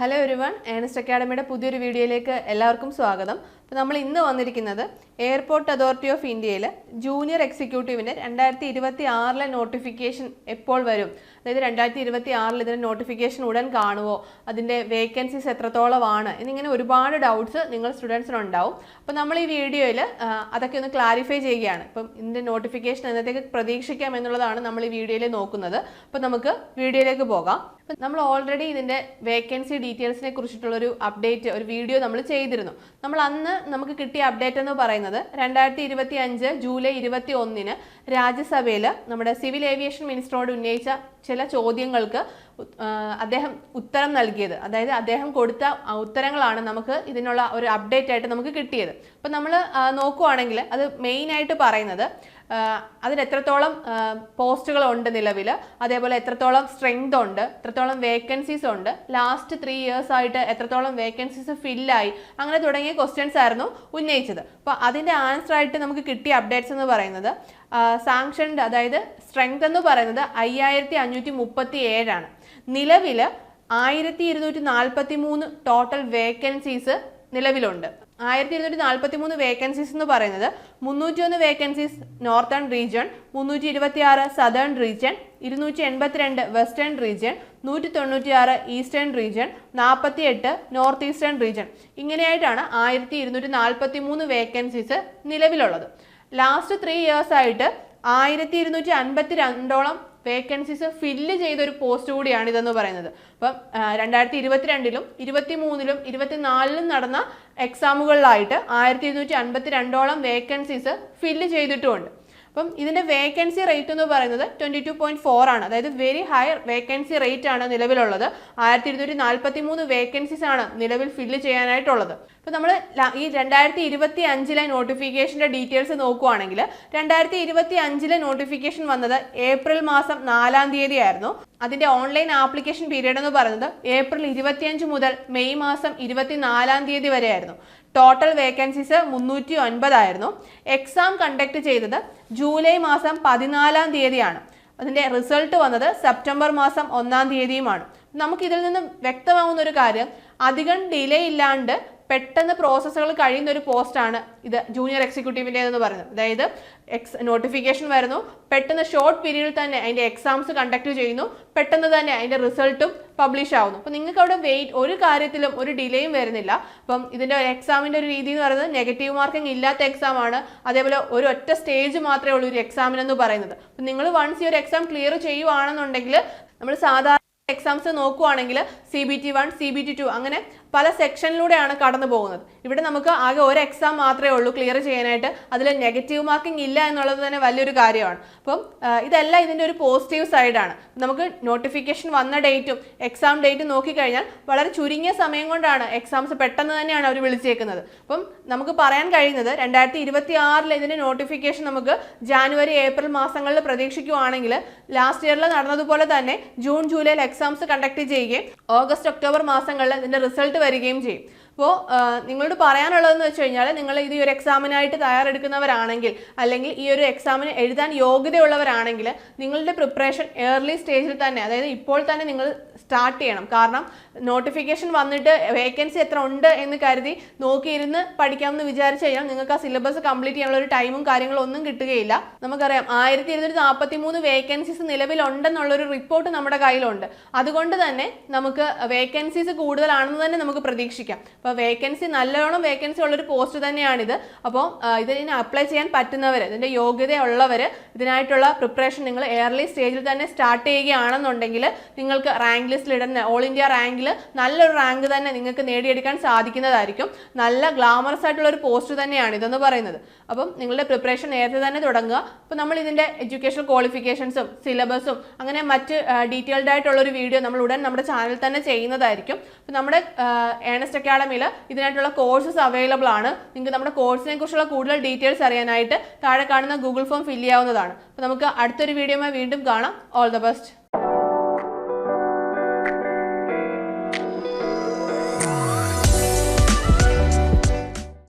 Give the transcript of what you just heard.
Hello everyone, Ernest അക്കാഡമിയുടെ പുതിയൊരു വീഡിയോയിലേക്ക് എല്ലാവർക്കും സ്വാഗതം. അപ്പോൾ നമ്മൾ ഇന്ന് വന്നിരിക്കുന്നത് എയർപോർട്ട് അതോറിറ്റി ഓഫ് ഇന്ത്യയിൽ ജൂനിയർ എക്സിക്യൂട്ടീവിൻ്റെ 2026 നോട്ടിഫിക്കേഷൻ എപ്പോൾ വരും, അതായത് 2026 ഇതിൻ്റെ നോട്ടിഫിക്കേഷൻ ഉടൻ കാണുമോ, അതിൻ്റെ വേക്കൻസീസ് എത്രത്തോളമാണ് എന്നിങ്ങനെ ഒരുപാട് ഡൗട്ട്സ് നിങ്ങൾ സ്റ്റുഡൻസിനുണ്ടാവും. അപ്പോൾ നമ്മൾ ഈ വീഡിയോയിൽ അതൊക്കെ ഒന്ന് ക്ലാരിഫൈ ചെയ്യുകയാണ്. ഇപ്പം ഇതിൻ്റെ നോട്ടിഫിക്കേഷൻ എന്നത്തേക്ക് പ്രതീക്ഷിക്കാം എന്നുള്ളതാണ് നമ്മൾ ഈ വീഡിയോയിൽ നോക്കുന്നത്. അപ്പോൾ നമുക്ക് വീഡിയോയിലേക്ക് പോകാം. അപ്പം നമ്മൾ ഓൾറെഡി ഇതിൻ്റെ വേക്കൻസി ഡീറ്റെയിൽസിനെ കുറിച്ചിട്ടുള്ളൊരു അപ്ഡേറ്റ്, ഒരു വീഡിയോ നമ്മൾ ചെയ്തിരുന്നു. നമ്മൾ അന്ന് നമുക്ക് കിട്ടിയ അപ്ഡേറ്റ് എന്ന് പറയുന്നത് 2025 ജൂലൈ 21 രാജ്യസഭയിൽ നമ്മുടെ സിവിൽ ഏവിയേഷൻ മിനിസ്റ്ററോട് ഉന്നയിച്ച ചില ചോദ്യങ്ങൾക്ക് അദ്ദേഹം ഉത്തരം നൽകിയത്, അതായത് അദ്ദേഹം കൊടുത്ത ഉത്തരങ്ങളാണ് നമുക്ക് ഇതിനുള്ള ഒരു അപ്ഡേറ്റ് ആയിട്ട് നമുക്ക് കിട്ടിയത്. അപ്പം നമ്മൾ നോക്കുവാണെങ്കിൽ അത് മെയിനായിട്ട് പറയുന്നത് അതിന് എത്രത്തോളം പോസ്റ്റുകൾ ഉണ്ട് നിലവിൽ, അതേപോലെ എത്രത്തോളം സ്ട്രെങ്ത് ഉണ്ട്, എത്രത്തോളം വേക്കൻസീസ് ഉണ്ട്, ലാസ്റ്റ് 3 years ആയിട്ട് എത്രത്തോളം വേക്കൻസീസ് ഫില്ലായി, അങ്ങനെ തുടങ്ങിയ ക്വസ്റ്റ്യൻസ് ആയിരുന്നു ഉന്നയിച്ചത്. അപ്പോൾ അതിൻ്റെ ആൻസർ ആയിട്ട് നമുക്ക് കിട്ടിയ അപ്ഡേറ്റ്സ് എന്ന് പറയുന്നത് സാങ്ഷൻഡ്, അതായത് സ്ട്രെങ്ത് എന്ന് പറയുന്നത് 5537 ആണ്. നിലവിൽ 1243 ടോട്ടൽ വേക്കൻസീസ് നിലവിലുണ്ട്. 1243 വേക്കൻസീസ് എന്ന് പറയുന്നത് 301 vacancies northern region, 326 southern region, 282 western region, 196 eastern region, 48 north eastern region. ഇങ്ങനെയായിട്ടാണ് 1243 വേക്കൻസീസ് നിലവിലുള്ളത്. ലാസ്റ്റ് 3 years ആയിട്ട് 1252 വേക്കൻസീസ് ഫില്ല് ചെയ്തൊരു പോസ്റ്റ് കൂടിയാണ് ഇതെന്ന് പറയുന്നത്. അപ്പം 2022 23 24 നടന്ന എക്സാമുകളിലായിട്ട് 1252 വേക്കൻസീസ് ഫില്ല് ചെയ്തിട്ടുമുണ്ട്. അപ്പം ഇതിൻ്റെ വേക്കൻസി റേറ്റ് എന്ന് പറയുന്നത് 22.4 ആണ്, അതായത് വെരി ഹൈ വേക്കൻസി റേറ്റ് ആണ് നിലവിലുള്ളത്. 1243 വേക്കൻസീസ് ആണ് നിലവിൽ ഫില്ല് ചെയ്യാനായിട്ടുള്ളത്. അപ്പോൾ നമ്മൾ ഈ 2025 നോട്ടിഫിക്കേഷൻ്റെ ഡീറ്റെയിൽസ് നോക്കുവാണെങ്കിൽ 2025 നോട്ടിഫിക്കേഷൻ വന്നത് ഏപ്രിൽ മാസം 4 ആയിരുന്നു. അതിൻ്റെ ഓൺലൈൻ ആപ്ലിക്കേഷൻ പീരീഡ് എന്ന് പറയുന്നത് ഏപ്രിൽ 25 മുതൽ മെയ് മാസം 24 വരെ ആയിരുന്നു. ടോട്ടൽ വേക്കൻസീസ് 309 ആയിരുന്നു. എക്സാം കണ്ടക്ട് ചെയ്തത് ജൂലൈ മാസം 14 അതിൻ്റെ റിസൾട്ട് വന്നത് സെപ്റ്റംബർ മാസം 1 നമുക്കിതിൽ നിന്ന് വ്യക്തമാവുന്ന ഒരു കാര്യം, അധികം ഡിലേ ഇല്ലാണ്ട് പെട്ടെന്ന് പ്രോസസ്സുകൾ കഴിയുന്ന ഒരു പോസ്റ്റാണ് ഇത് ജൂനിയർ എക്സിക്യൂട്ടീവിൻ്റെ എന്ന് പറയുന്നത്. അതായത് നോട്ടിഫിക്കേഷൻ വരുന്നു, പെട്ടെന്ന് ഷോർട്ട് പീരീഡിൽ തന്നെ അതിൻ്റെ എക്സാംസ് കണ്ടക്ട് ചെയ്യുന്നു, പെട്ടെന്ന് തന്നെ അതിൻ്റെ റിസൾട്ടും പബ്ലിഷ് ആവുന്നു. അപ്പോൾ നിങ്ങൾക്ക് അവിടെ ഒരു കാര്യത്തിലും ഒരു ഡിലേയും വരുന്നില്ല. അപ്പം ഇതിൻ്റെ എക്സാമിൻ്റെ ഒരു രീതി എന്ന് പറയുന്നത് നെഗറ്റീവ് മാർക്കിംഗ് ഇല്ലാത്ത എക്സാം ആണ്. അതേപോലെ ഒരു ഒറ്റ സ്റ്റേജ് മാത്രമേ ഉള്ളൂ ഒരു എക്സാമിനെന്ന് പറയുന്നത്. അപ്പം നിങ്ങൾ വൺസ് ഈ ഒരു എക്സാം ക്ലിയർ ചെയ്യുവാണെന്നുണ്ടെങ്കിൽ, നമ്മൾ സാധാരണ എക്സാംസ് നോക്കുവാണെങ്കിൽ CBT 1, CBT 2 അങ്ങനെ പല സെക്ഷനിലൂടെയാണ് കടന്നു പോകുന്നത്. ഇവിടെ നമുക്ക് ആകെ ഒരു എക്സാം മാത്രമേ ഉള്ളൂ ക്ലിയർ ചെയ്യാനായിട്ട്. അതിൽ നെഗറ്റീവ് മാർക്കിംഗ് ഇല്ല എന്നുള്ളത് തന്നെ വലിയൊരു കാര്യമാണ്. അപ്പം ഇതെല്ലാം ഇതിൻ്റെ ഒരു പോസിറ്റീവ് സൈഡാണ്. നമുക്ക് നോട്ടിഫിക്കേഷൻ വന്ന ഡേറ്റും എക്സാം ഡേറ്റും നോക്കിക്കഴിഞ്ഞാൽ വളരെ ചുരുങ്ങിയ സമയം കൊണ്ടാണ് എക്സാംസ് പെട്ടെന്ന് തന്നെയാണ് അവർ വിളിച്ചേക്കുന്നത്. അപ്പം നമുക്ക് പറയാൻ കഴിയുന്നത് 2026 ഇതിൻ്റെ നോട്ടിഫിക്കേഷൻ നമുക്ക് ജാനുവരി ഏപ്രിൽ മാസങ്ങളിൽ പ്രതീക്ഷിക്കുകയാണെങ്കിൽ ലാസ്റ്റ് ഇയറിൽ നടന്നതുപോലെ തന്നെ ജൂൺ ജൂലൈയിൽ എക്സാംസ് കണ്ടക്ട് ചെയ്യുകയും ഓഗസ്റ്റ് ഒക്ടോബർ മാസങ്ങളിൽ ഇതിൻ്റെ റിസൾട്ട് വരികയും ചെയ്യും. അപ്പോൾ നിങ്ങളോട് പറയാനുള്ളതെന്ന് വെച്ച് കഴിഞ്ഞാൽ, നിങ്ങൾ ഇത് ഒരു എക്സാമിനായിട്ട് തയ്യാറെടുക്കുന്നവരാണെങ്കിൽ, അല്ലെങ്കിൽ ഈ ഒരു എക്സാമിന് എഴുതാൻ യോഗ്യതയുള്ളവരാണെങ്കിൽ, നിങ്ങളുടെ പ്രിപ്പറേഷൻ ഏർലി സ്റ്റേജിൽ തന്നെ, അതായത് ഇപ്പോൾ തന്നെ നിങ്ങൾ സ്റ്റാർട്ട് ചെയ്യണം. കാരണം നോട്ടിഫിക്കേഷൻ വന്നിട്ട് വേക്കൻസി എത്ര ഉണ്ട് എന്ന് കരുതി നോക്കിയിരുന്ന് പഠിക്കാമെന്ന് വിചാരിച്ചു കഴിഞ്ഞാൽ നിങ്ങൾക്ക് ആ സിലബസ് കംപ്ലീറ്റ് ചെയ്യാനുള്ള ഒരു ടൈമും കാര്യങ്ങളും ഒന്നും കിട്ടുകയില്ല. നമുക്കറിയാം 1243 വേക്കൻസീസ് നിലവിലുണ്ടെന്നുള്ളൊരു റിപ്പോർട്ട് നമ്മുടെ കയ്യിലുണ്ട്. അതുകൊണ്ട് തന്നെ നമുക്ക് വേക്കൻസീസ് കൂടുതലാണെന്ന് തന്നെ നമുക്ക് പ്രതീക്ഷിക്കാം. അപ്പോൾ വേക്കൻസി നല്ലോണം വേക്കൻസി ഉള്ളൊരു പോസ്റ്റ് തന്നെയാണിത്. അപ്പോൾ ഇതിന് അപ്ലൈ ചെയ്യാൻ പറ്റുന്നവർ, ഇതിൻ്റെ യോഗ്യതയുള്ളവർ ഇതിനായിട്ടുള്ള പ്രിപ്പറേഷൻ നിങ്ങൾ ഏർലി സ്റ്റേജിൽ തന്നെ സ്റ്റാർട്ട് ചെയ്യുകയാണെന്നുണ്ടെങ്കിൽ നിങ്ങൾക്ക് റാങ്ക് ലിസ്റ്റിൽ ഇടുന്ന ഓൾ ഇന്ത്യ റാങ്കിൽ നല്ലൊരു റാങ്ക് തന്നെ നിങ്ങൾക്ക് നേടിയെടുക്കാൻ സാധിക്കുന്നതായിരിക്കും. നല്ല ഗ്ലാമറസ് ആയിട്ടുള്ള ഒരു പോസ്റ്റ് തന്നെയാണ് ഇതെന്ന് പറയുന്നത്. അപ്പം നിങ്ങളുടെ പ്രിപ്പറേഷൻ നേരത്തെ തന്നെ തുടങ്ങുക. അപ്പോൾ നമ്മൾ ഇതിൻ്റെ എഡ്യൂക്കേഷൻ ക്വാളിഫിക്കേഷൻസും സിലബസും അങ്ങനെ മറ്റ് ഡീറ്റെയിൽഡ് ആയിട്ടുള്ള ഒരു വീഡിയോ നമ്മൾ ഉടൻ നമ്മുടെ ചാനൽ തന്നെ ചെയ്യുന്നതായിരിക്കും. അപ്പോൾ നമ്മുടെ ഏണസ്റ്റ് അക്കാഡമിയിൽ ഇതിനായിട്ടുള്ള കോഴ്സസ് അവൈലബിൾ ആണ്. നിങ്ങൾക്ക് നമ്മുടെ കോഴ്സിനെ കുറിച്ചുള്ള കൂടുതൽ ഡീറ്റെയിൽസ് അറിയാനായിട്ട് താഴെ കാണുന്ന ഗൂഗിൾ ഫോം ഫില്ല് ചെയ്യാവുന്നതാണ്. അപ്പോൾ നമുക്ക് അടുത്തൊരു വീഡിയോയുമായി വീണ്ടും കാണാം. All the best.